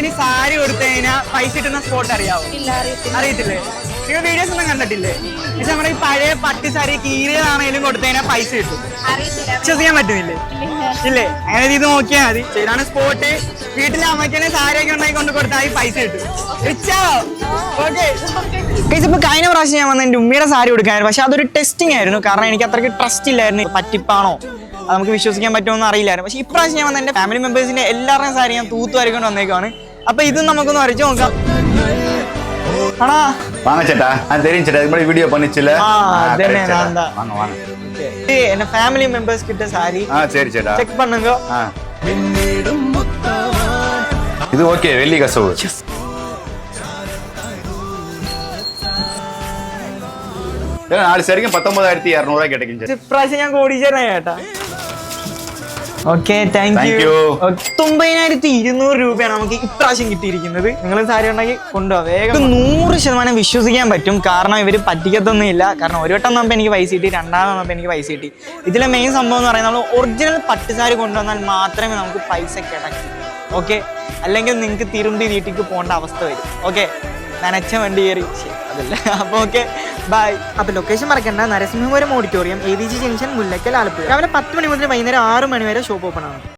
ഇനി സാരി കൊടുത്തു കഴിഞ്ഞാൽ പൈസ കിട്ടുന്ന സ്പോട്ട് അറിയാവോ? അറിയത്തില്ലേ? നിങ്ങൾ വീഡിയോസ് ഒന്നും കണ്ടിട്ടില്ലേ? പക്ഷെ നമ്മുടെ ഈ പഴയ പട്ട് സാരി കീറിയതാണെങ്കിലും കൊടുത്തു കഴിഞ്ഞാൽ പൈസ കിട്ടും. വിശ്വസിക്കാൻ പറ്റുന്നില്ലേ? ഇല്ലേ? അങ്ങനെ ഇത് നോക്കിയാൽ മതി. ഇതാണ് സ്പോട്ട്. വീട്ടിലെ അമ്മയ്ക്കാണെങ്കിൽ സാരിയൊക്കെ ഉണ്ടാക്കി കൊണ്ട് കൊടുത്താൽ പൈസ കിട്ടും. ഓക്കെ. ഇപ്പൊ കഴിഞ്ഞ പ്രാവശ്യം ഞാൻ വന്ന എന്റെ ഉമ്മയുടെ സാരി കൊടുക്കാനായിരുന്നു. പക്ഷെ അതൊരു ടെസ്റ്റിംഗ് ആയിരുന്നു. കാരണം എനിക്ക് അത്രയ്ക്ക് ട്രസ്റ്റ് ഇല്ലായിരുന്നു. പറ്റിപ്പാണോ അത് നമുക്ക് വിശ്വസിക്കാൻ പറ്റുമെന്ന് അറിയില്ലായിരുന്നു. പക്ഷെ ഇപ്രാവശ്യം ഞാൻ വന്ന എന്റെ ഫാമിലി മെമ്പേഴ്സിന്റെ എല്ലാവരുടെയും സാരി ഞാൻ തൂത്തു വരക്കൊണ്ട് വന്നേക്കാണ്. അപ്പൊ ഇതും നമുക്കൊന്ന് വരച്ചു നോക്കാം. ആണോ வாங்க சேட்டா தெரியும் சேட்டா இது மாதிரி வீடியோ பண்ணிச்சுல வாங்க வாங்க என்ன ஃபேமிலி மெம்பர்ஸ் கிட்ட சாரி சரி சேட்டா செக் பண்ணுங்க இது ஓகே வெள்ளி கசவு നാല് ശരിക്കും 19,200 കിടക്കും ഇപ്രാവശ്യം ഞാൻ കോടീശ്വരനായി കേട്ടാ. Okay, thank you. 9,200 രൂപയാണ് നമുക്ക് ഇപ്രാവശ്യം കിട്ടിയിരിക്കുന്നത്. നിങ്ങൾ സാരി ഉണ്ടെങ്കിൽ കൊണ്ടുപോകാം വേഗം. 100% വിശ്വസിക്കാൻ പറ്റും. കാരണം ഇവർ പറ്റിക്കത്തൊന്നും ഇല്ല. കാരണം ഒരു വട്ടം വന്നപ്പോൾ എനിക്ക് പൈസ കിട്ടി, രണ്ടാമത് വന്നപ്പോൾ എനിക്ക് പൈസ കിട്ടി. ഇതിലെ മെയിൻ സംഭവം എന്ന് പറയുന്നത് നമ്മൾ ഒറിജിനൽ പട്ടുസാരി കൊണ്ടുവന്നാൽ മാത്രമേ നമുക്ക് പൈസ കിടക്കൂ. ഓക്കെ, അല്ലെങ്കിൽ നിങ്ങൾക്ക് തിരുമ്പി വീട്ടിലേക്ക് പോകേണ്ട അവസ്ഥ വരും. ഓക്കെ, നനച്ച വണ്ടി കയറി അതല്ല. അപ്പോൾ ഓക്കെ, ബൈ. അപ്പോൾ ലൊക്കേഷൻ മറക്കണ്ട, Narasimhapuram auditorium, AVG junction, Mullakkal, Alappuzha. രാവിലെ 10 മണി മുതൽ വൈകുന്നേരം 6 മണി വരെ ഷോപ്പ് ഓപ്പൺ ആണ്.